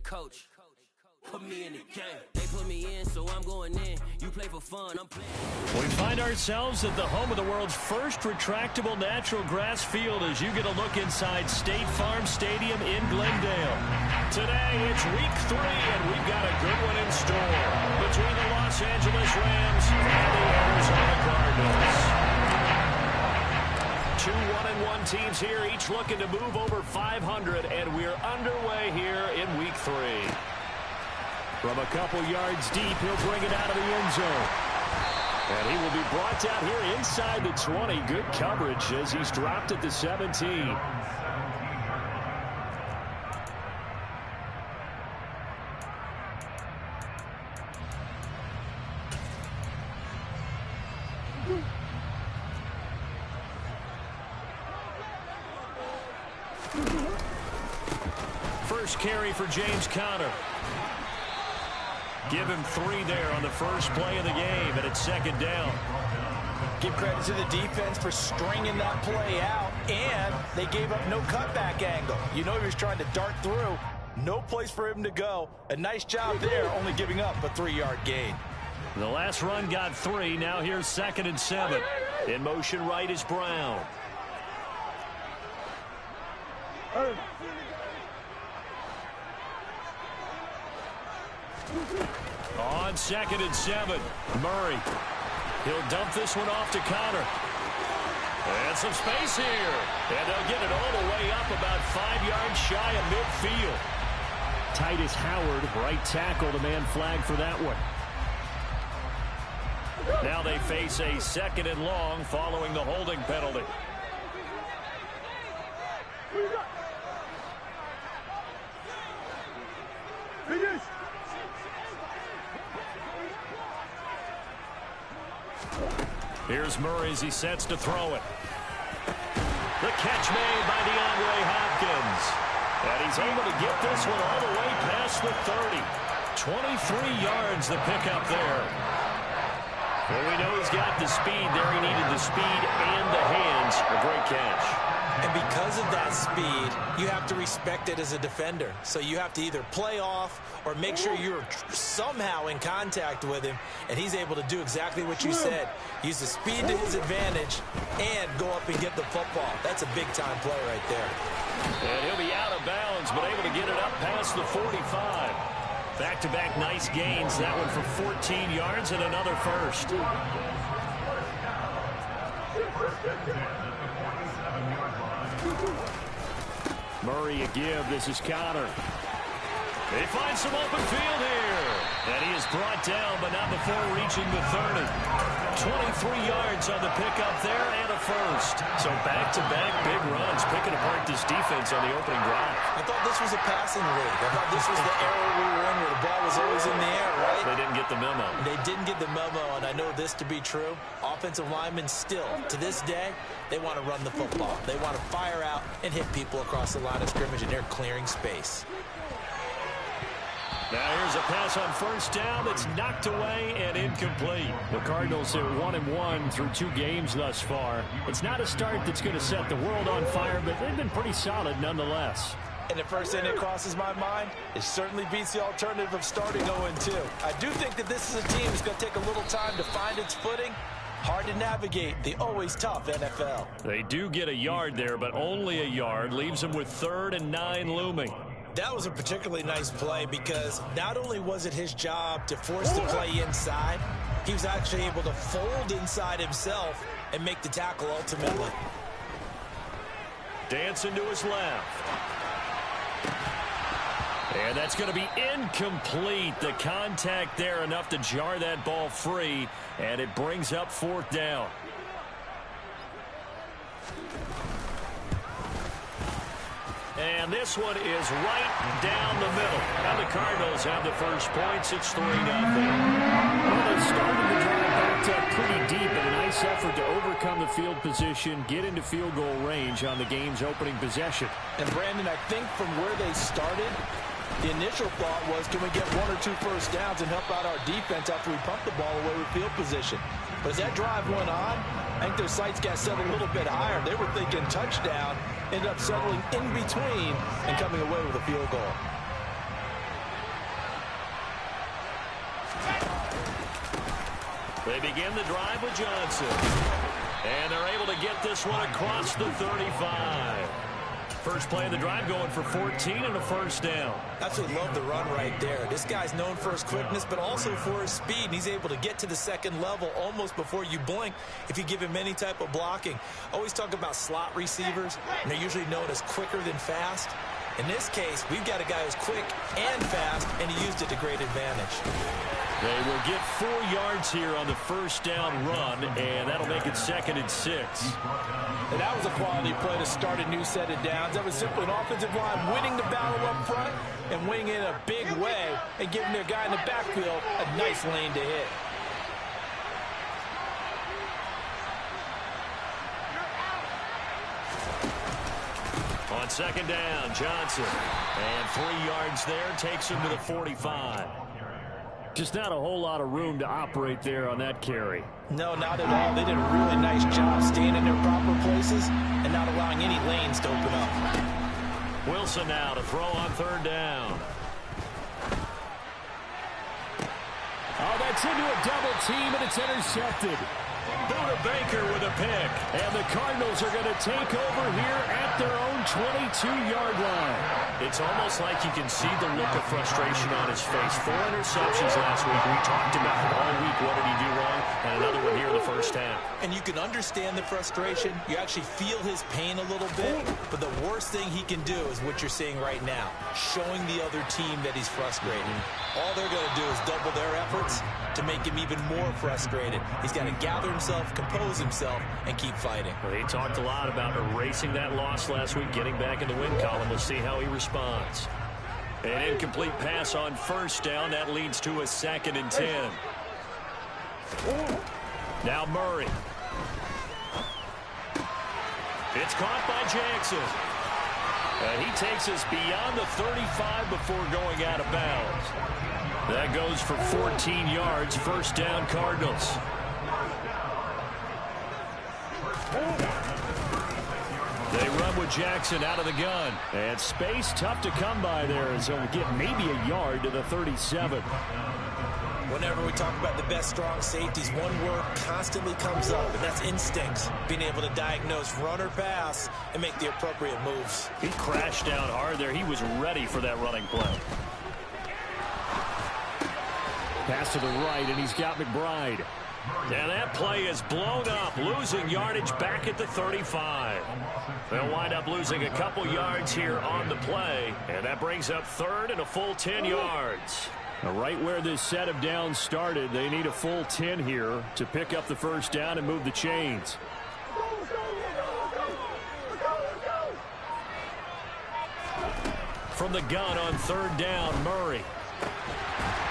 coach. Put me in the game. They put me in, so I'm going in. You play for fun, I'm playing. We find ourselves at the home of the world's first retractable natural grass field as you get a look inside State Farm Stadium in Glendale. Today, it's week 3, and we've got a good one in store between the Los Angeles Rams and the Arizona Cardinals. Two 1-1 teams here, each looking to move over 500, and we're underway here in week 3. From a couple yards deep, he'll bring it out of the end zone. And he will be brought down here inside the 20. Good coverage as he's dropped at the 17. First carry for James Conner. Give him 3 there on the first play of the game, and it's second down. Give credit to the defense for stringing that play out, and they gave up no cutback angle. You know he was trying to dart through. No place for him to go. A nice job there, only giving up a 3-yard gain. The last run got 3. Now here's 2nd and 7. In motion right is Brown. On 2nd and 7, Murray. He'll dump this one off to Conner. And some space here. And they'll get it all the way up about 5 yards shy of midfield. Titus Howard, right tackle, the man flag for that one. Now they face a 2nd and long following the holding penalty. Here's Murray as he sets to throw it. The catch made by DeAndre Hopkins. And he's able to get this one all the way past the 30. 23 yards the pickup there. Well, we know he's got the speed there. He needed the speed and the hands. A great catch. And because of that speed, you have to respect it as a defender. So you have to either play off or make sure you're somehow in contact with him. And he's able to do exactly what you said. Use the speed to his advantage and go up and get the football. That's a big-time play right there. And he'll be out of bounds, but able to get it up past the 45. Back-to-back nice gains. That one for 14 yards and another first. Murray a give. This is Conner. They find some open field here. And he is brought down, but not before reaching the 30. 23 yards on the pickup there and a first. So back-to-back big runs, picking apart this defense on the opening drive. I thought this was a passing league. I thought this was the era we were in where the ball was always in the air, right? They didn't get the memo. They didn't get the memo, and I know this to be true. Offensive linemen still, to this day, they want to run the football. They want to fire out and hit people across the line of scrimmage, and they're clearing space. Now here's a pass on first down that's knocked away and incomplete. The Cardinals are 1-1 through 2 games thus far. It's not a start that's going to set the world on fire, but they've been pretty solid nonetheless. And the first thing that crosses my mind, it certainly beats the alternative of starting 0-2. I do think that this is a team that's going to take a little time to find its footing. Hard to navigate the always tough NFL. They do get a yard there, but only a yard. Leaves them with 3rd and 9 looming. That was a particularly nice play because not only was it his job to force the play inside, he was actually able to fold inside himself and make the tackle ultimately. Dancing to his left. And that's going to be incomplete. The contact there enough to jar that ball free, and it brings up 4th down. And this one is right down the middle. And the Cardinals have the first points. It's 3-0. Well, they started the drive backed up pretty deep, and a nice effort to overcome the field position, get into field goal range on the game's opening possession. And, Brandon, I think from where they started, the initial thought was, can we get 1 or 2 first downs and help out our defense after we pump the ball away with field position? But as that drive went on, I think their sights got set a little bit higher. They were thinking touchdown, ended up settling in between and coming away with a field goal. They begin the drive with Johnson. And they're able to get this one across the 35. First play of the drive going for 14 and a first down. Absolutely love the run right there. This guy's known for his quickness, but also for his speed. And he's able to get to the second level almost before you blink if you give him any type of blocking. Always talk about slot receivers, and they're usually known as quicker than fast. In this case, we've got a guy who's quick and fast, and he used it to great advantage. They will get 4 yards here on the first down run, and that'll make it 2nd and 6. And that was a quality play to start a new set of downs. That was simply an offensive line winning the battle up front and winning in a big way and giving their guy in the backfield a nice lane to hit. On second down, Johnson. And 3 yards there takes him to the 45. Just not a whole lot of room to operate there on that carry. No, not at all. They did a really nice job staying in their proper places and not allowing any lanes to open up. Wilson now to throw on third down. Oh, that's into a double team, and it's intercepted. Buda Baker with a pick. And the Cardinals are going to take over here at their own 22-yard line. It's almost like you can see the look of frustration on his face. 4 interceptions last week. We talked about it all week. What did he do wrong? And another one here in the first half. And you can understand the frustration. You actually feel his pain a little bit. But the worst thing he can do is what you're seeing right now, showing the other team that he's frustrated. All they're going to do is double their efforts to make him even more frustrated. He's got to gather himself, compose himself, and keep fighting. Well, he talked a lot about erasing that loss last week, getting back in the win column. We'll see how he responds. An incomplete pass on first down. That leads to a 2nd and 10. Now Murray. It's caught by Jackson. And he takes us beyond the 35 before going out of bounds. That goes for 14 yards. First down, Cardinals. They run with Jackson out of the gun. And space tough to come by there as they'll get maybe a yard to the 37. Whenever we talk about the best strong safeties, one word constantly comes up, and that's instincts. Being able to diagnose run or pass and make the appropriate moves. He crashed down hard there. He was ready for that running play. Pass to the right, and he's got McBride. And that play is blown up, losing yardage back at the 35. They'll wind up losing a couple yards here on the play, and that brings up 3rd and a full 10 yards. Right where this set of downs started, they need a full 10 here to pick up the first down and move the chains. From the gun on third down, Murray.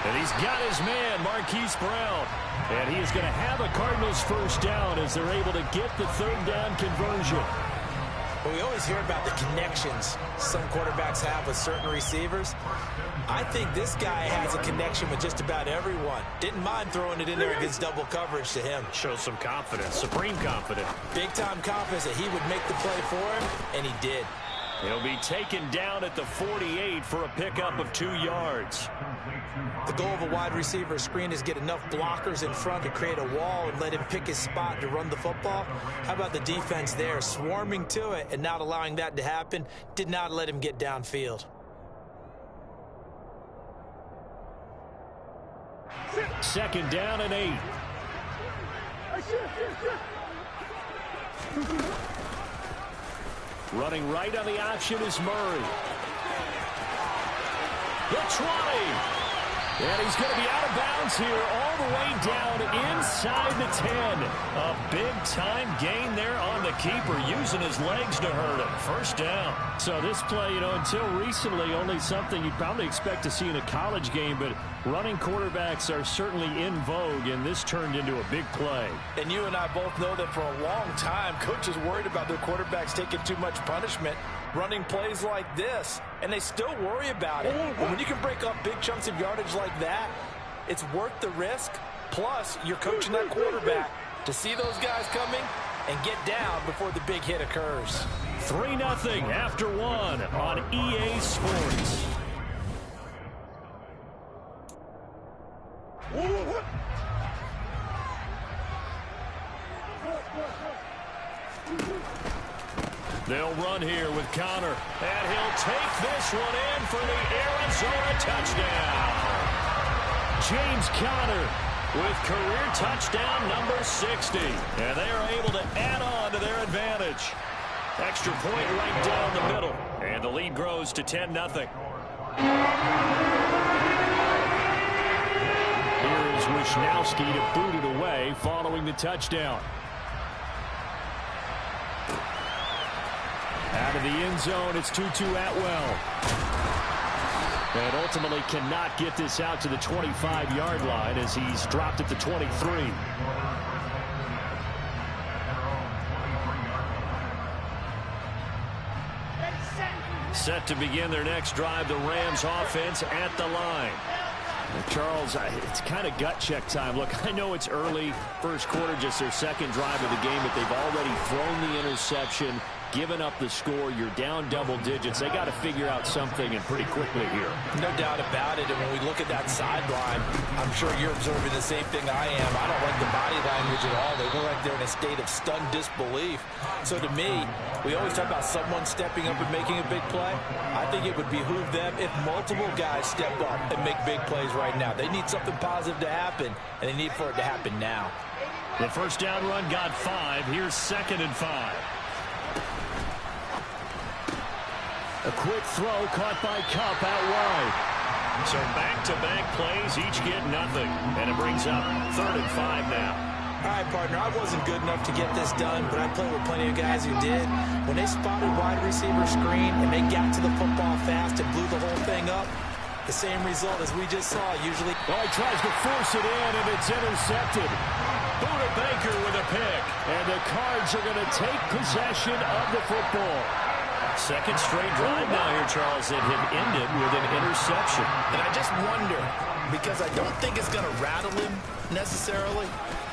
And he's got his man, Marquise Brown. And he is going to have a Cardinals first down as they're able to get the third down conversion. Well, we always hear about the connections some quarterbacks have with certain receivers. I think this guy has a connection with just about everyone. Didn't mind throwing it in there against double coverage to him. Shows some confidence, supreme confidence. Big-time confidence that he would make the play for him, and he did. He'll be taken down at the 48 for a pickup of 2 yards. The goal of a wide receiver screen is get enough blockers in front to create a wall and let him pick his spot to run the football. How about the defense there, swarming to it and not allowing that to happen? Did not let him get downfield. Second down and 8. Running right on the option is Murray. The 20. And he's going to be out of bounds here all the way down inside the 10. A big-time gain there on the keeper, using his legs to hurt him. First down. So this play, until recently, only something you'd probably expect to see in a college game, but running quarterbacks are certainly in vogue, and this turned into a big play. And you and I both know that for a long time, coaches worried about their quarterbacks taking too much punishment, running plays like this, and they still worry about it. And when you can break up big chunks of yardage like that, it's worth the risk. Plus, you're coaching that quarterback to see those guys coming and get down before the big hit occurs. 3-0 after 1 on EA Sports. run here with Conner. And he'll take this one in for the Arizona touchdown. James Conner with career touchdown number 60. And they are able to add on to their advantage. Extra point right down the middle. And the lead grows to 10-0. Here is Wishnowski to boot it away following the touchdown. Out of the end zone, it's Tutu Atwell. And ultimately cannot get this out to the 25-yard line as he's dropped at the 23. Set to begin their next drive, the Rams offense at the line. Charles, it's kind of gut check time. Look, I know it's early, first quarter, just their second drive of the game, but they've already thrown the interception, given up the score. You're down double digits. They got to figure out something, and pretty quickly here. No doubt about it. And when we look at that sideline, I'm sure you're observing the same thing I am. I don't like the body language at all. They look like they're in a state of stunned disbelief. So to me, we always talk about someone stepping up and making a big play. I think it would behoove them if multiple guys step up and make big plays right now. They need something positive to happen, and they need for it to happen now. The first down run got 5. Here's 2nd and 5. A quick throw caught by Kupp out wide. So back-to-back plays, each get nothing. And it brings up 3rd and 5 now. All right, partner, I wasn't good enough to get this done, but I played with plenty of guys who did. When they spotted wide receiver screen and they got to the football fast and blew the whole thing up, the same result as we just saw usually. Oh, he tries to force it in, and it's intercepted. Buda Baker with a pick. And the Cards are going to take possession of the football. Second straight drive now here, Charles, that have ended with an interception. And I just wonder, because I don't think it's going to rattle him necessarily,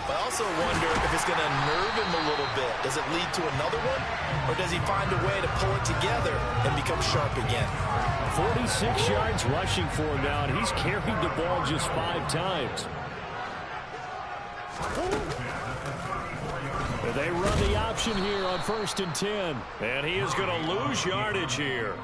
but I also wonder if it's going to nerve him a little bit. Does it lead to another one? Or does he find a way to pull it together and become sharp again? 46 yards rushing for him now, and he's carried the ball just 5 times. They run the option here on 1st and 10. And he is going to lose yardage here.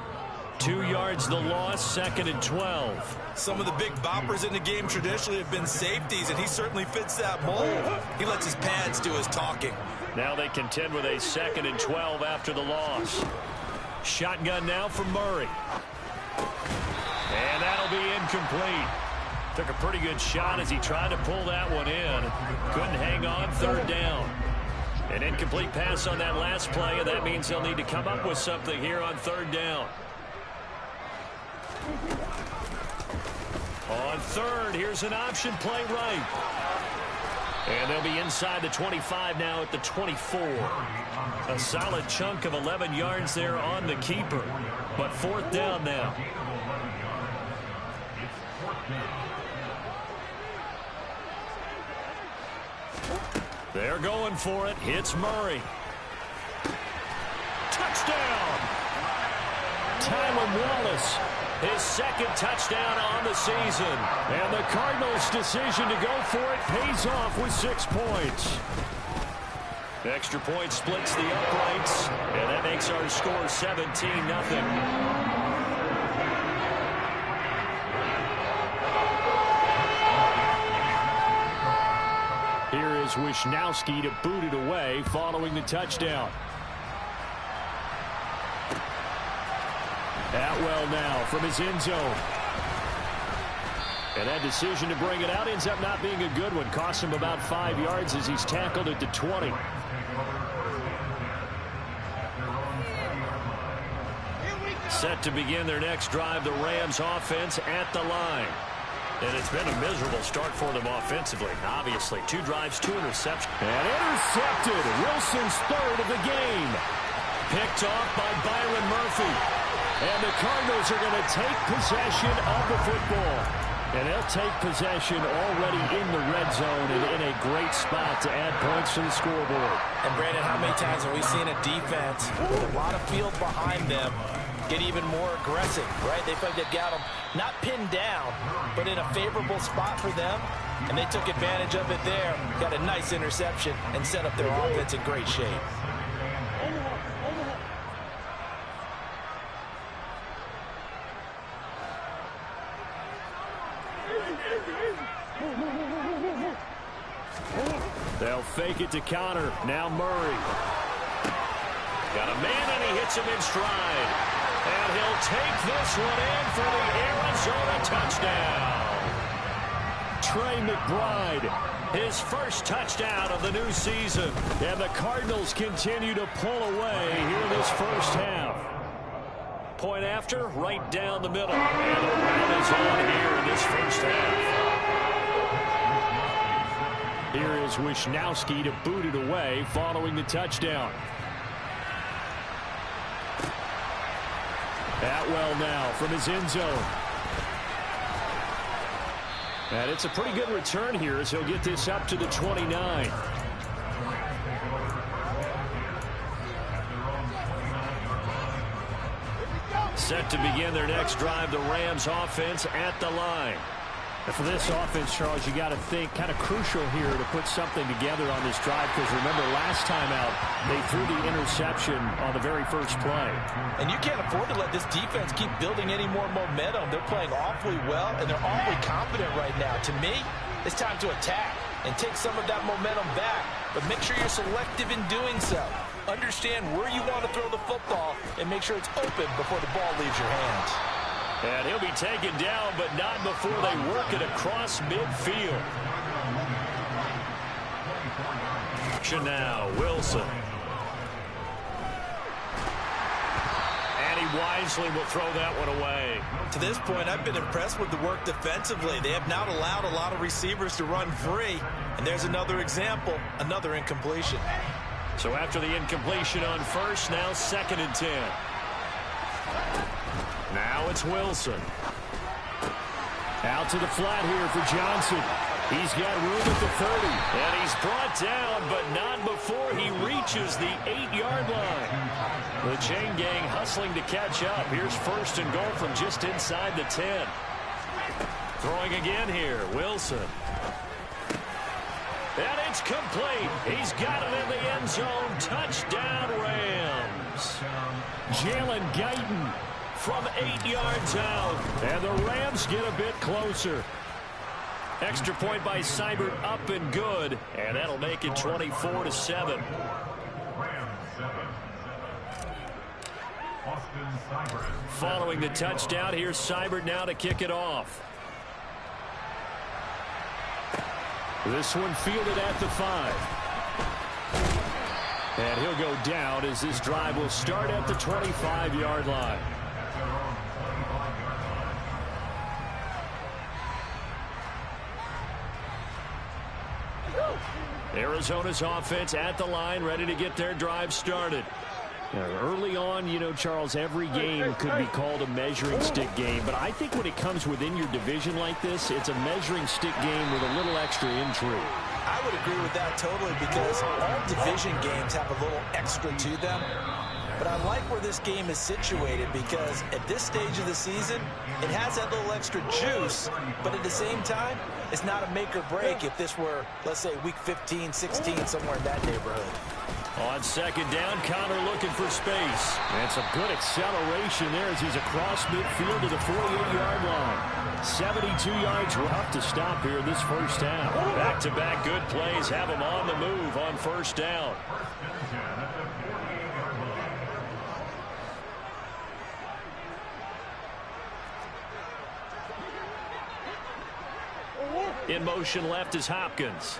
2 yards the loss, 2nd and 12. Some of the big boppers in the game traditionally have been safeties, and he certainly fits that mold. He lets his pads do his talking. Now they contend with a 2nd and 12 after the loss. Shotgun now for Murray. And that'll be incomplete. Took a pretty good shot as he tried to pull that one in. Couldn't hang on, 3rd down. An incomplete pass on that last play, and that means they'll need to come up with something here on 3rd down. On 3rd, here's an option play right. And they'll be inside the 25 now at the 24. A solid chunk of 11 yards there on the keeper. But 4th down now. They're going for it. Hits Murray. Touchdown! Tylan Wallace. His 2nd touchdown on the season. And the Cardinals' decision to go for it pays off with 6 points. Extra point splits the uprights, and that makes our score 17-0. Here is Wishnowski to boot it away following the touchdown. Atwell now from his end zone. And that decision to bring it out ends up not being a good one. Cost him about 5 yards as he's tackled at the 20. Set to begin their next drive, the Rams offense at the line. And it's been a miserable start for them offensively. Obviously, 2 drives, 2 interceptions. And intercepted. Wilson's 3rd of the game. Picked off by Byron Murphy. And the Cardinals are going to take possession of the football. And they'll take possession already in the red zone and in a great spot to add points to the scoreboard. And Brandon, how many times have we seen a defense with a lot of field behind them get even more aggressive, right? They feel like they've got them not pinned down, but in a favorable spot for them. And they took advantage of it there, got a nice interception, and set up their offense in great shape. They'll fake it to counter. Now Murray. Got a man, and he hits him in stride. And he'll take this one in for the Arizona touchdown. Trey McBride, his first touchdown of the new season. And the Cardinals continue to pull away here in this first half. Point after, right down the middle. And the run is on here in this first half. Here is Wisnowski to boot it away following the touchdown. Atwell now from his end zone. And it's a pretty good return here as he'll get this up to the 29. Set to begin their next drive, the Rams offense at the line. And for this offense, Charles, you got to think kind of crucial here to put something together on this drive, because remember last time out they threw the interception on the very first play. And you can't afford to let this defense keep building any more momentum. They're playing awfully well, and they're awfully confident right now. To me, it's time to attack and take some of that momentum back, but make sure you're selective in doing so. Understand where you want to throw the football and make sure it's open before the ball leaves your hands. And he'll be taken down, but not before they work it across midfield. Action now, Wilson. And he wisely will throw that one away. To this point, I've been impressed with the work defensively. They have not allowed a lot of receivers to run free. And there's another example, another incompletion. So after the incompletion on first, now 2nd and 10. Now it's Wilson. Out to the flat here for Johnson. He's got room at the 30. And he's brought down, but not before he reaches the 8-yard line. The chain gang hustling to catch up. Here's 1st and goal from just inside the 10. Throwing again here, Wilson. And it's complete. He's got it in the end zone. Touchdown, Rams. Jalen Guyton from 8 yards out. And the Rams get a bit closer. Extra point by Seibert up and good. And that'll make it 24-7. Following the touchdown, here's Seibert now to kick it off. This one fielded at the 5. And he'll go down as this drive will start at the 25-yard line. Arizona's offense at the line, ready to get their drive started. Early on, you know, Charles, every game could be called a measuring stick game. But I think when it comes within your division like this, it's a measuring stick game with a little extra intrigue. I would agree with that totally, because all division games have a little extra to them. But I like where this game is situated, because at this stage of the season, it has that little extra juice, but at the same time, it's not a make or break if this were, let's say, week 15, 16, somewhere in that neighborhood. On 2nd down, Connor looking for space. And some good acceleration there as he's across midfield to the 48-yard line. 72 yards, rough to stop here this first half. Back-to-back good plays have him on the move on 1st down. In motion left is Hopkins.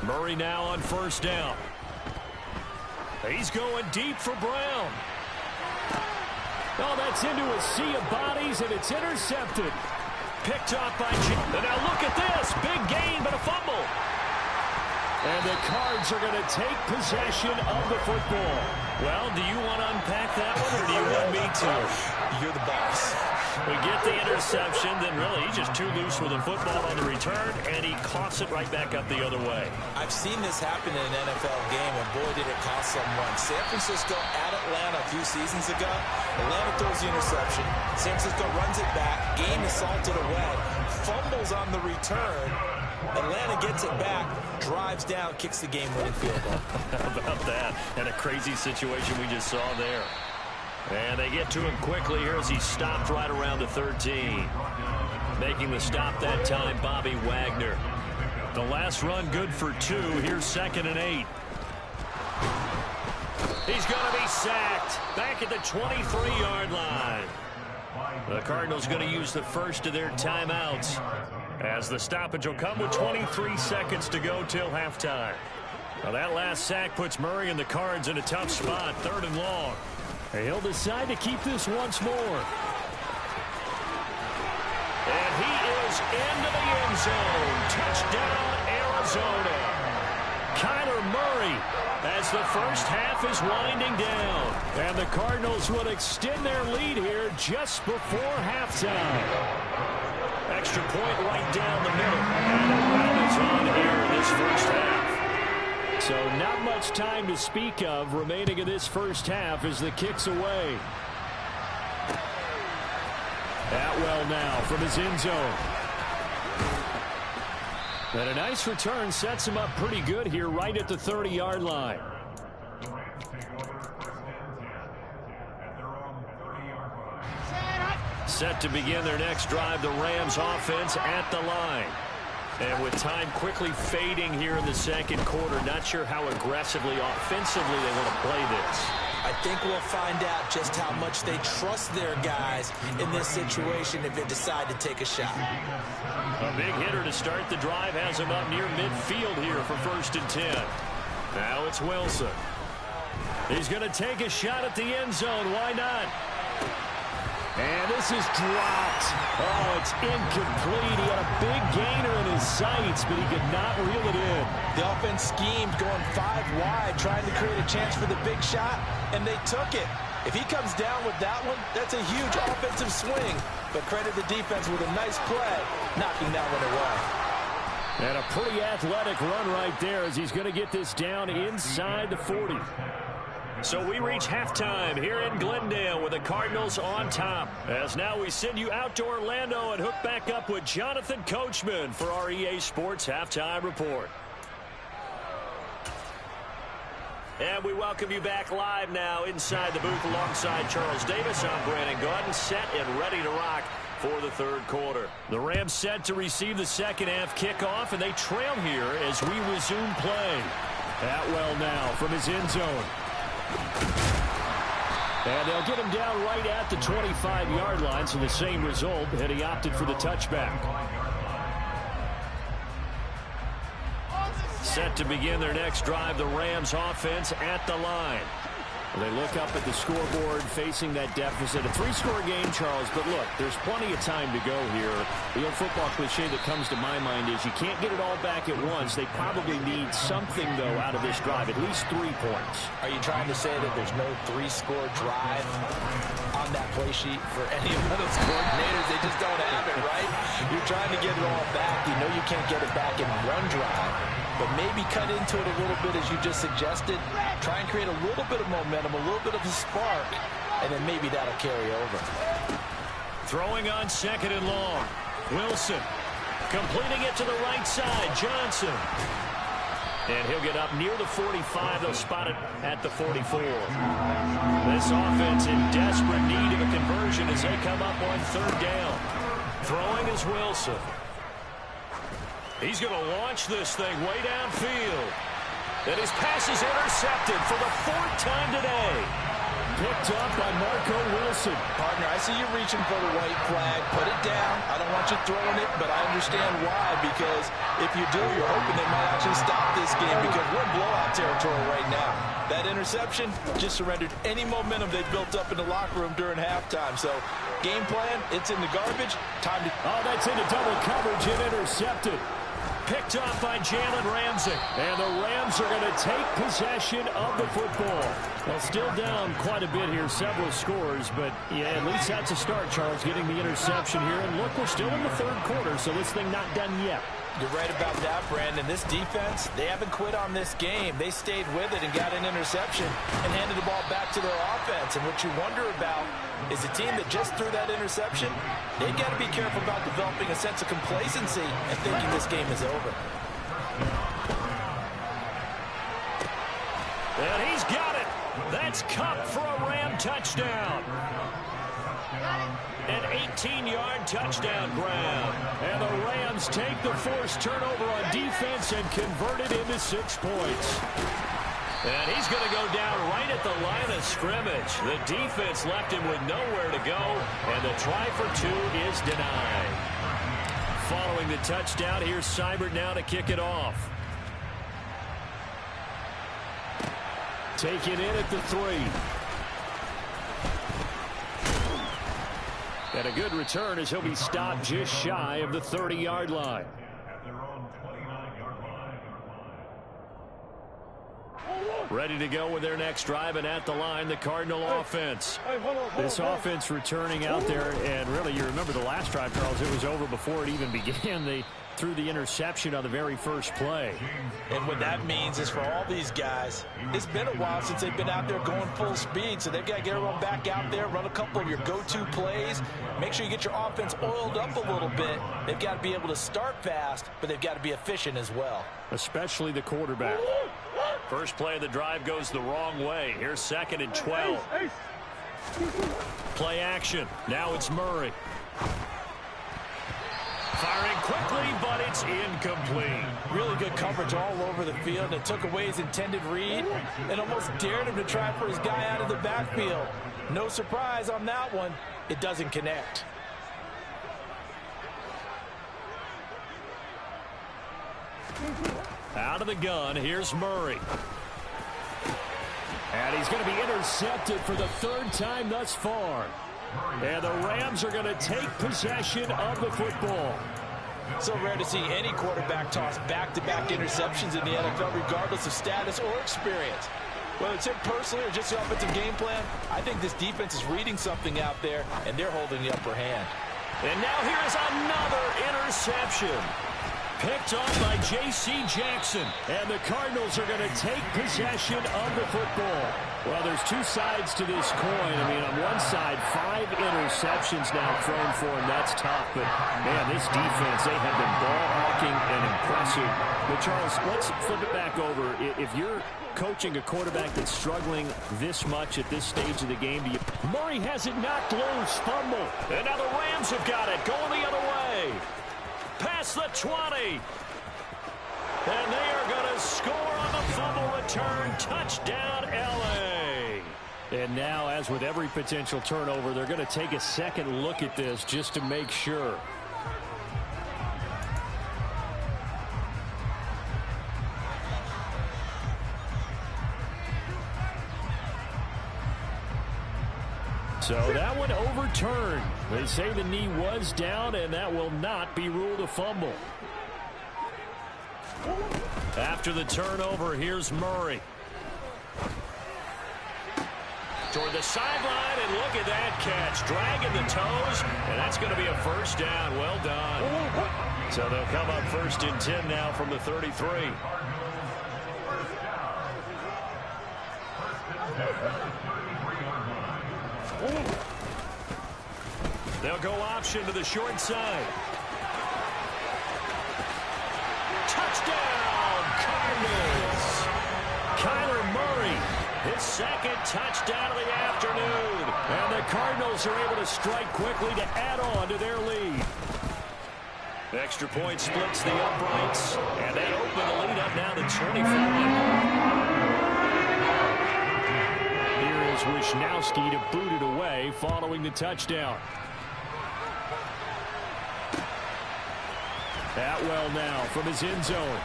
Murray now on 1st down. He's going deep for Brown. Oh, that's into a sea of bodies, and it's intercepted. Picked off by Jim. And now look at this. Big gain, but a fumble. And the Cards are going to take possession of the football. Well, do you want to unpack that one, or do you want me to? You're the boss. We get the interception, then really he's just too loose with the football on the return, and he coughs it right back up the other way. I've seen this happen in an NFL game, and boy, did it cost someone. San Francisco at Atlanta a few seasons ago. Atlanta throws the interception. San Francisco runs it back. Game is salted away. Fumbles on the return. Atlanta gets it back, drives down, kicks the game-winning field goal. How about that? And a crazy situation we just saw there. And they get to him quickly here as he stopped right around the 13. Making the stop that time, Bobby Wagner. The last run good for 2. Here's 2nd and 8. He's going to be sacked back at the 23-yard line. The Cardinals going to use the first of their timeouts as the stoppage will come with 23 seconds to go till halftime. Now that last sack puts Murray and the Cards in a tough spot, 3rd and long. He'll decide to keep this once more. And he is into the end zone. Touchdown, Arizona. Kyler Murray as the first half is winding down. And the Cardinals will extend their lead here just before halftime. Extra point right down the middle. And it is on here in this first half. So not much time to speak of remaining in this first half as the kick's away. Atwell now from his end zone. And a nice return sets him up pretty good here right at the 30-yard line. Set to begin their next drive, the Rams offense at the line. And with time quickly fading here in the second quarter, not sure how aggressively, offensively they want to play this. I think we'll find out just how much they trust their guys in this situation if they decide to take a shot. A big hitter to start the drive has him up near midfield here for 1st and 10. Now it's Wilson. He's going to take a shot at the end zone. Why not? And this is dropped. Oh, it's incomplete. He had a big gainer in his sights, but he could not reel it in. The offense schemed going 5 wide, trying to create a chance for the big shot, and they took it. If he comes down with that one, that's a huge offensive swing. But credit the defense with a nice play, knocking that one away. And a pretty athletic run right there as he's going to get this down inside the 40. So we reach halftime here in Glendale with the Cardinals on top. As now we send you out to Orlando and hook back up with Jonathan Coachman for our EA Sports Halftime Report. And we welcome you back live now inside the booth alongside Charles Davis. I'm Brandon Gaudin, set and ready to rock for the 3rd quarter. The Rams set to receive the second half kickoff, and they trail here as we resume play. Atwell now from his end zone. And they'll get him down right at the 25-yard line, so the same result, and he opted for the touchback. Set to begin their next drive, the Rams offense at the line. They look up at the scoreboard facing that deficit. A 3-score game, Charles, but look, there's plenty of time to go here. The old football cliche that comes to my mind is you can't get it all back at once. They probably need something, though, out of this drive, at least 3 points. Are you trying to say that there's no 3-score drive on that play sheet for any of those coordinators? They just don't have it, right? You're trying to get it all back. You know you can't get it back in one drive. But maybe cut into it a little bit as you just suggested. Try and create a little bit of momentum, a little bit of a spark, and then maybe that'll carry over. Throwing on 2nd and long. Wilson completing it to the right side. Johnson. And he'll get up near the 45. They'll spot it at the 44. This offense in desperate need of a conversion as they come up on 3rd down. Throwing is Wilson. He's going to launch this thing way downfield. And his pass is intercepted for the 4th time today. Picked up by Marco Wilson. Partner, I see you reaching for the white flag. Put it down. I don't want you throwing it, but I understand why. Because if you do, you're hoping they might actually stop this game because we're in blowout territory right now. That interception just surrendered any momentum they built up in the locker room during halftime. So, game plan, it's in the garbage. Time to... Oh, that's into double coverage and intercepted. Picked off by Jalen Ramsey. And the Rams are going to take possession of the football. Well, still down quite a bit here, several scores, but yeah, at least that's a start, Charles, getting the interception here. And look, we're still in the 3rd quarter, so this thing not done yet. You're right about that, Brandon. This defense, they haven't quit on this game. They stayed with it and got an interception and handed the ball back to their offense. And what you wonder about is a team that just threw that interception, they got to be careful about developing a sense of complacency and thinking this game is over. And he's got it. That's Cup for a Ram touchdown. An 18-yard touchdown grab. And the Rams take the forced turnover on defense and convert it into 6 points. And he's going to go down right at the line of scrimmage. The defense left him with nowhere to go, and the try for 2 is denied. Following the touchdown, here's Seibert now to kick it off. Taken in at the 3. And a good return as he'll be stopped just shy of the 30-yard line. Ready to go with their next drive, and at the line, the Cardinal offense. This offense returning out there, and really, you remember the last drive, Charles, it was over before it even began. They threw the interception on the very first play. And what that means is for all these guys, it's been a while since they've been out there going full speed, so they've got to get everyone back out there, run a couple of your go-to plays, make sure you get your offense oiled up a little bit. They've got to be able to start fast, but they've got to be efficient as well. Especially the quarterback. First play of the drive goes the wrong way. Here's 2nd and 12. Play action. Now it's Murray. Firing quickly, but it's incomplete. Really good coverage all over the field. It took away his intended read and almost dared him to try for his guy out of the backfield. No surprise on that one. It doesn't connect. Out of the gun, here's Murray. And he's going to be intercepted for the 3rd time thus far. And the Rams are going to take possession of the football. So rare to see any quarterback toss back-to-back interceptions in the NFL, regardless of status or experience. Whether it's him personally or just the offensive game plan, I think this defense is reading something out there, and they're holding the upper hand. And now here is another interception. Picked off by J.C. Jackson. And the Cardinals are going to take possession of the football. Well, there's 2 sides to this coin. I mean, on one side, 5 interceptions now thrown for him. That's tough. But, man, this defense, they have been ball-hawking and impressive. But, Charles, let's flip it back over. If you're coaching a quarterback that's struggling this much at this stage of the game, Murray has it knocked loose. Fumble. And now the Rams have got it. Going the other way. Past the 20. And they are going to score on the fumble return. Touchdown, L.A. And now, as with every potential turnover, they're going to take a second look at this just to make sure. So that one overturned. They say the knee was down, and that will not be ruled a fumble. After the turnover, here's Murray. Toward the sideline, and look at that catch. Dragging the toes, and that's going to be a first down. Well done. So they'll come up 1st and 10 now from the 33. They'll go option to the short side. Touchdown, Cardinals! Kyler Murray, his 2nd touchdown of the afternoon. And the Cardinals are able to strike quickly to add on to their lead. Extra point splits the uprights, and they open the lead up now to 24. Here is Wisnowski to boot it away following the touchdown. Atwell now from his end zone.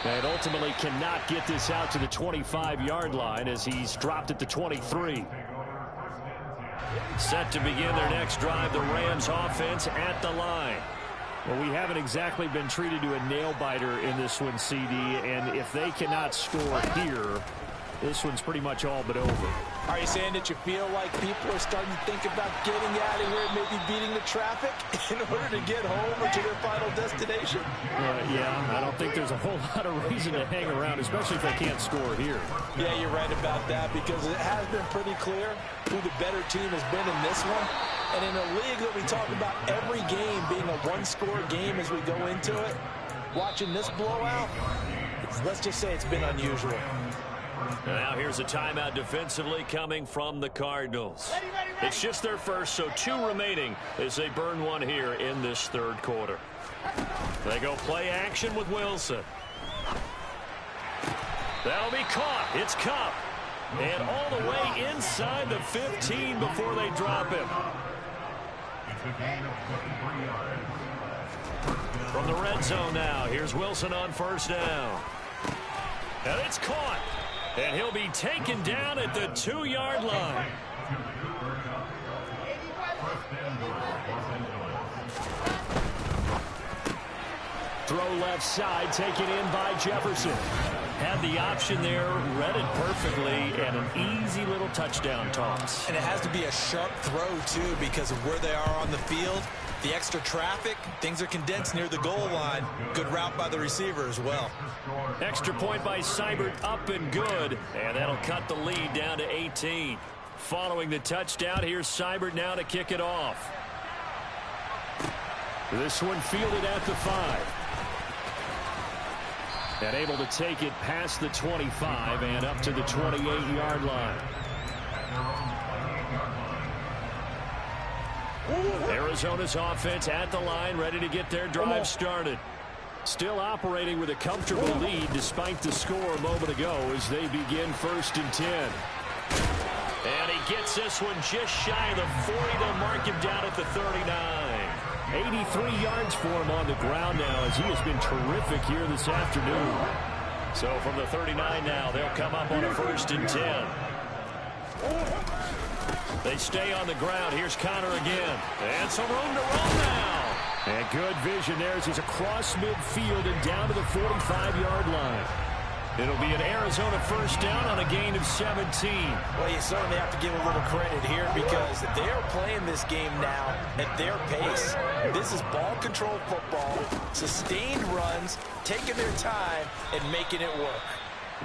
And ultimately cannot get this out to the 25-yard line as he's dropped at the 23. Set to begin their next drive, the Rams offense at the line. Well, we haven't exactly been treated to a nail-biter in this one, CD, and if they cannot score here, this one's pretty much all but over. Are you saying that you feel like people are starting to think about getting out of here and maybe beating the traffic in order to get home or to their final destination? Yeah, I don't think there's a whole lot of reason to hang around, especially if they can't score here. Yeah, you're right about that, because it has been pretty clear who the better team has been in this one. And in a league that we talk about every game being a one-score game as we go into it, watching this blowout, let's just say it's been unusual. Now here's a timeout defensively coming from the Cardinals. It's just their first, so 2 remaining as they burn one here in this third quarter. They go play action with Wilson. That'll be caught. It's Kupp. And all the way inside the 15 before they drop him. From the red zone now, here's Wilson on first down. And it's caught. And he'll be taken down at the 2-yard line. Throw left side, taken in by Jefferson. Had the option there, read it perfectly, and an easy little touchdown toss. And it has to be a sharp throw, too, because of where they are on the field. The extra traffic, things are condensed near the goal line. Good route by the receiver as well. Extra point by Seibert, up and good. And that'll cut the lead down to 18. Following the touchdown, here's Seibert now to kick it off. This one fielded at the 5. And able to take it past the 25 and up to the 28-yard line. Arizona's offense at the line, ready to get their drive started. Still operating with a comfortable lead despite the score a moment ago as they begin 1st and 10. And he gets this one just shy of the 40. They'll mark him down at the 39. 83 yards for him on the ground now as he has been terrific here this afternoon. So from the 39 now, they'll come up on a 1st and 10. They stay on the ground. Here's Connor again. And some room to run now. And good vision there as he's across midfield and down to the 45-yard line. It'll be an Arizona 1st down on a gain of 17. Well, you certainly have to give a little credit here because they are playing this game now at their pace. This is ball control football, sustained runs, taking their time, and making it work.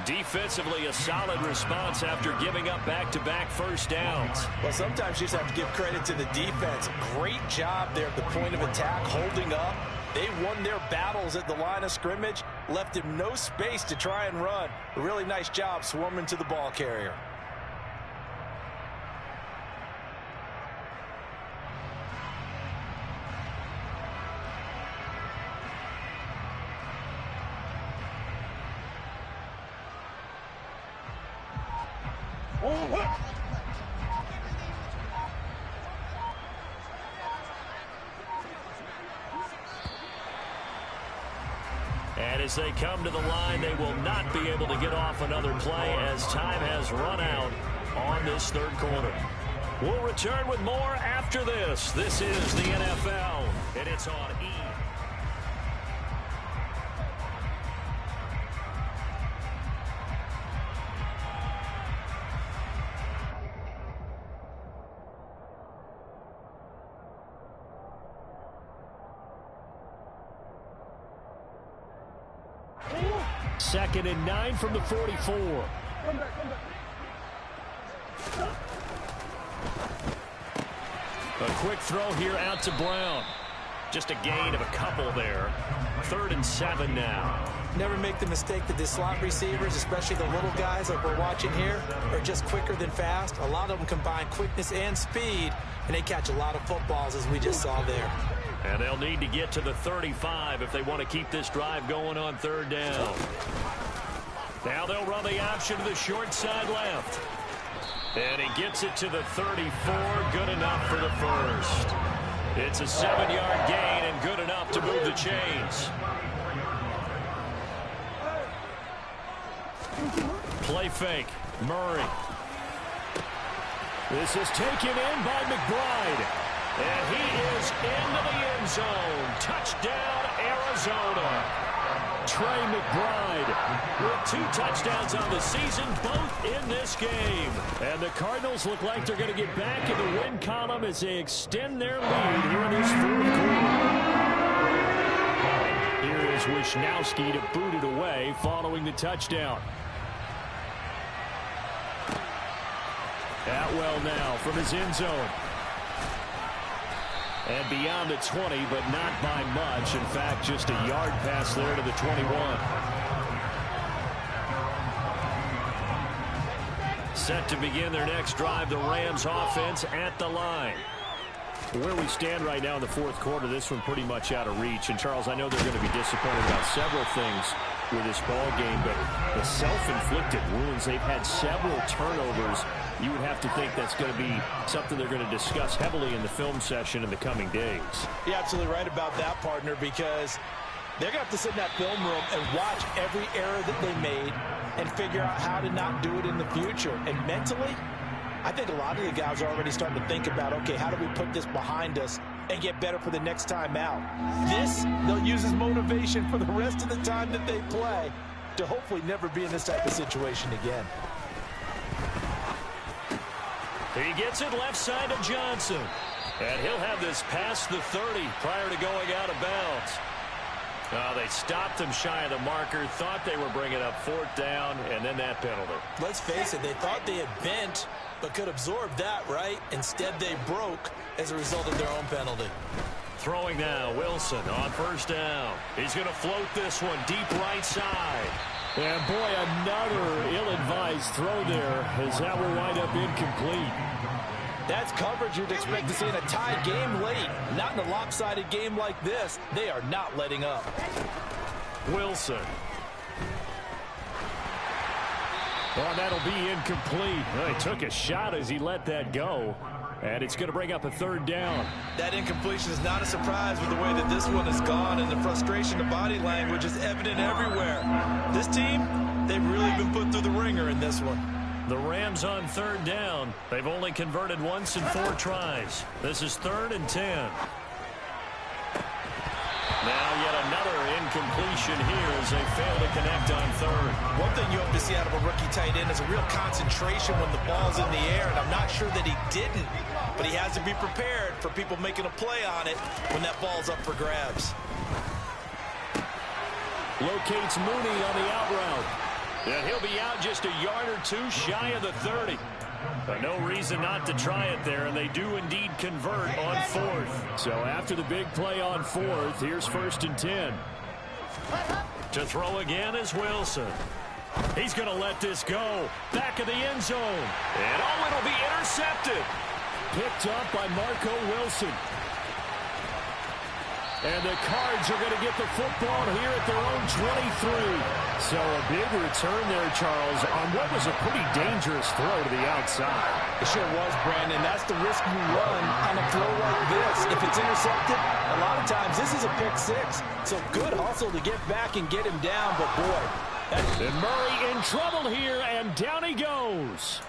Defensively, a solid response after giving up back-to-back 1st downs. Well, sometimes you just have to give credit to the defense. Great job there at the point of attack, holding up. They won their battles at the line of scrimmage, left him no space to try and run. A really nice job swarming to the ball carrier. And as they come to the line, they will not be able to get off another play as time has run out on this 3rd quarter. We'll return with more after this. This is the NFL, and it's on E! 2nd and 9 from the 44. A quick throw here out to Brown. Just a gain of a couple there. 3rd and 7 now. Never make the mistake that the slot receivers, especially the little guys like we're watching here, are just quicker than fast. A lot of them combine quickness and speed, and they catch a lot of footballs as we just saw there. And they'll need to get to the 35 if they want to keep this drive going on 3rd down. Now they'll run the option to the short side left. And he gets it to the 34. Good enough for the 1st. It's a 7-yard gain and good enough to move the chains. Play fake. Murray. This is taken in by McBride. And he is into the end zone. Touchdown, Arizona. Trey McBride with 2 touchdowns on the season, both in this game. And the Cardinals look like they're going to get back in the win column as they extend their lead here in this 4th quarter. Here is Wisnowski to boot it away following the touchdown. Atwell now from his end zone. And beyond the 20, but not by much. In fact, just a yard pass there to the 21. Set to begin their next drive, the Rams offense at the line. Where we stand right now in the fourth quarter, this one pretty much out of reach. And, Charles, I know they're going to be disappointed about several things with this ball game, but the self-inflicted wounds, they've had several turnovers. You would have to think that's going to be something they're going to discuss heavily in the film session in the coming days. You're absolutely right about that, partner, because they're going to have to sit in that film room and watch every error that they made and figure out how to not do it in the future. And mentally, I think a lot of the guys are already starting to think about, okay, how do we put this behind us and get better for the next time out? This, they'll use as motivation for the rest of the time that they play to hopefully never be in this type of situation again. He gets it left side to Johnson. And he'll have this past the 30 prior to going out of bounds. They stopped him shy of the marker, thought they were bringing up fourth down, and then that penalty. Let's face it, they thought they had bent, but could absorb that, right? Instead, they broke as a result of their own penalty. Throwing now, Wilson on first down. He's going to float this one deep right side. And, boy, another ill-advised throw there as that will wind up incomplete. That's coverage you'd expect to see in a tie game late. Not in a lopsided game like this. They are not letting up. Wilson. Oh, that'll be incomplete. Well, he took a shot as he let that go. And it's going to bring up a third down. That incompletion is not a surprise with the way that this one has gone, and the frustration of body language is evident everywhere. This team, they've really been put through the ringer in this one. The Rams on third down. They've only converted once in 4 tries. This is 3rd and 10. Now yet another incompletion here as they fail to connect on third. One thing you hope to see out of a rookie tight end is a real concentration when the ball's in the air, and I'm not sure that he didn't, but he has to be prepared for people making a play on it when that ball's up for grabs. Locates Mooney on the out route. And he'll be out just a yard or two shy of the 30. But no reason not to try it there, and they do indeed convert on 4th. So after the big play on 4th, here's 1st and 10. To throw again is Wilson. He's going to let this go. Back of the end zone. And it'll be intercepted. Picked up by Marco Wilson. And the Cards are going to get the football here at their own 23. So a big return there, Charles, on what was a pretty dangerous throw to the outside. It sure was, Brandon. That's the risk you run on a throw like this. If it's intercepted, a lot of times this is a pick 6. So good hustle to get back and get him down, but boy. And Murray in trouble here, and down he goes.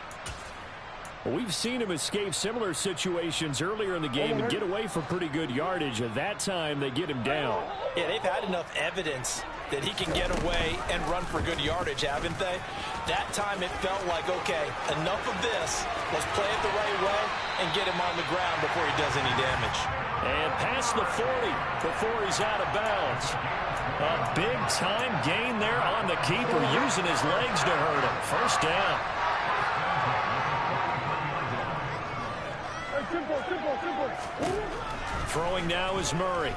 We've seen him escape similar situations earlier in the game and get away for pretty good yardage. At that time, they get him down. Yeah, they've had enough evidence that he can get away and run for good yardage, haven't they? That time it felt like, okay, enough of this. Let's play it the right way and get him on the ground before he does any damage. And past the 40 before he's out of bounds. A big-time gain there on the keeper, using his legs to hurt him. First down. Throwing now is Murray.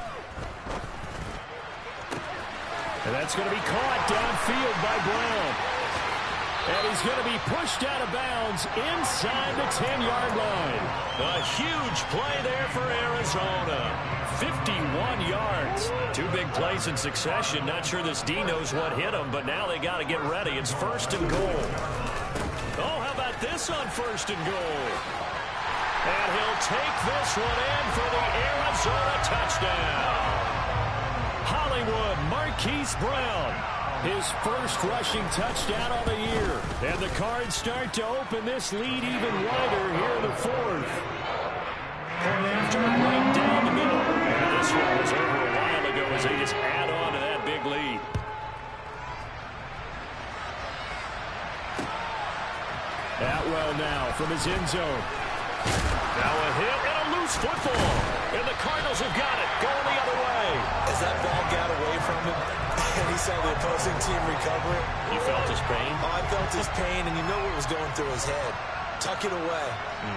And that's going to be caught downfield by Brown. And he's going to be pushed out of bounds inside the 10-yard line. A huge play there for Arizona. 51 yards. 2 big plays in succession. Not sure this D knows what hit him, but now they got to get ready. It's 1st and goal. Oh, how about this on 1st and goal? And he'll take this one in for the Arizona touchdown. Hollywood Marquise Brown. His first rushing touchdown of the year. And the Cards start to open this lead even wider here in the 4th. Point after right down the middle. And this one was over a while ago as they just add on to that big lead. Atwell now from his end zone. Now a hit and a loose football. And the Cardinals have got it. Going the other way. As that ball got away from him, and he saw the opposing team recover it. You felt his pain? Oh, I felt his pain, and you know what was going through his head. Tuck it away.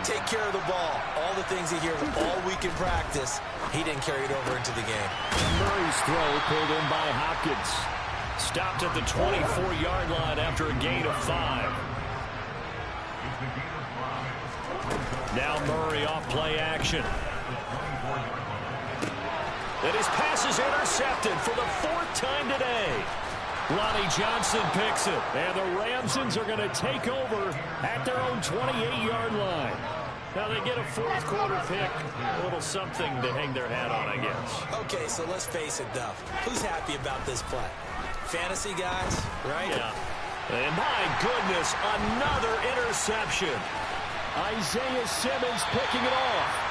Take care of the ball. All the things he hears all week in practice, he didn't carry it over into the game. Murray's throw pulled in by Hopkins. Stopped at the 24-yard line after a gain of 5. Now Murray off play action. And his pass is intercepted for the 4th time today. Lonnie Johnson picks it. And the Ramsons are going to take over at their own 28-yard line. Now they get a 4th quarter pick. A little something to hang their hat on, I guess. Okay, so let's face it, Duff. Who's happy about this play? Fantasy guys, right? Yeah. And my goodness, another interception. Isaiah Simmons picking it off.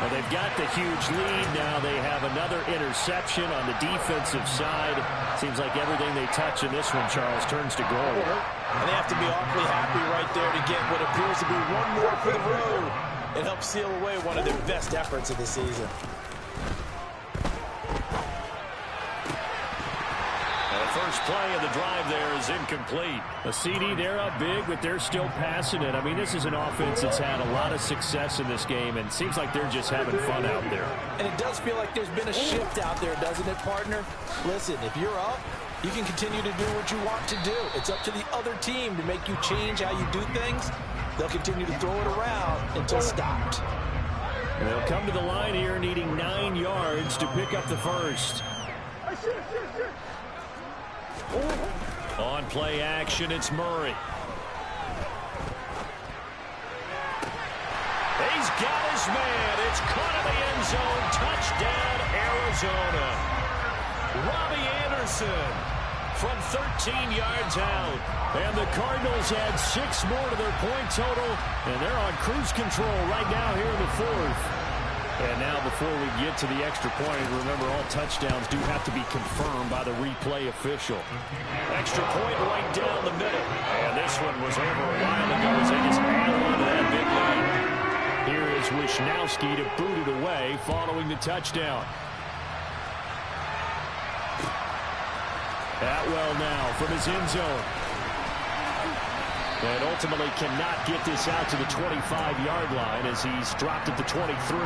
Well, they've got the huge lead. Now they have another interception on the defensive side. Seems like everything they touch in this one, Charles, turns to gold. And they have to be awfully happy right there to get what appears to be one more for the road. It helps seal away one of their best efforts of the season. First play of the drive there is incomplete. A CD, they're up big, but they're still passing it. I mean, this is an offense that's had a lot of success in this game, and it seems like they're just having fun out there. And it does feel like there's been a shift out there, doesn't it, partner? Listen, if you're up, you can continue to do what you want to do. It's up to the other team to make you change how you do things. They'll continue to throw it around until stopped. And they'll come to the line here needing 9 yards to pick up the first. On play action, it's Murray. He's got his man. It's caught in the end zone. Touchdown, Arizona. Robbie Anderson from 13 yards out. And the Cardinals add 6 more to their point total, and they're on cruise control right now here in the 4th. And now before we get to the extra point, remember all touchdowns do have to be confirmed by the replay official. Extra point right down the middle. And this one was over a while ago as they just add on to that big lead. Here is Wisnowski to boot it away following the touchdown. Atwell now from his end zone. And ultimately cannot get this out to the 25-yard line as he's dropped at the 23.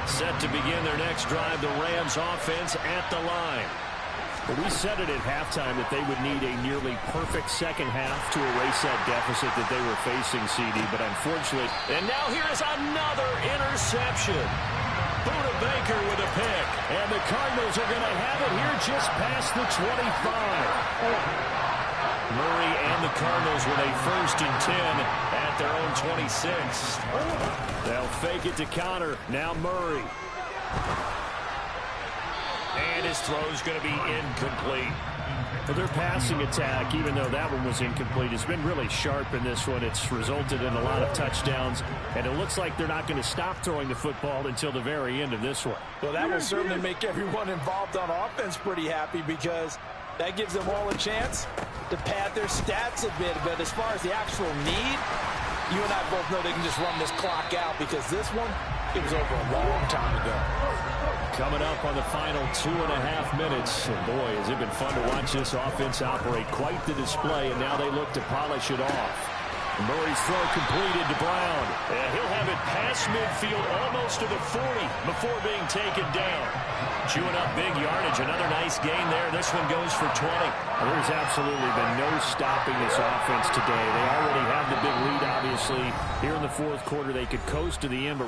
Set to begin their next drive, the Rams offense at the line. Well, we said it at halftime that they would need a nearly perfect second half to erase that deficit that they were facing, CD, but unfortunately... And now here is another interception. Buda Baker with a pick. And the Cardinals are going to have it here just past the 25. Murray and the Cardinals with a 1st and 10 at their own 26. They'll fake it to Connor. Now Murray. And his throw's going to be incomplete. Well, their passing attack, even though that one was incomplete, has been really sharp in this one. It's resulted in a lot of touchdowns, and it looks like they're not going to stop throwing the football until the very end of this one. Well, that will certainly make everyone involved on offense pretty happy because that gives them all a chance to pad their stats a bit. But as far as the actual need, you and I both know they can just run this clock out because this one, it was over a long time ago. Coming up on the final 2.5 minutes. And boy, has it been fun to watch this offense operate. Quite the display, and now they look to polish it off. Murray's throw completed to Brown. And he'll have it past midfield almost to the 40 before being taken down. Chewing up big yardage. Another nice gain there. This one goes for 20. Well, there's absolutely been no stopping this offense today. They already have the big lead, obviously. Here in the 4th quarter, they could coast to the end, but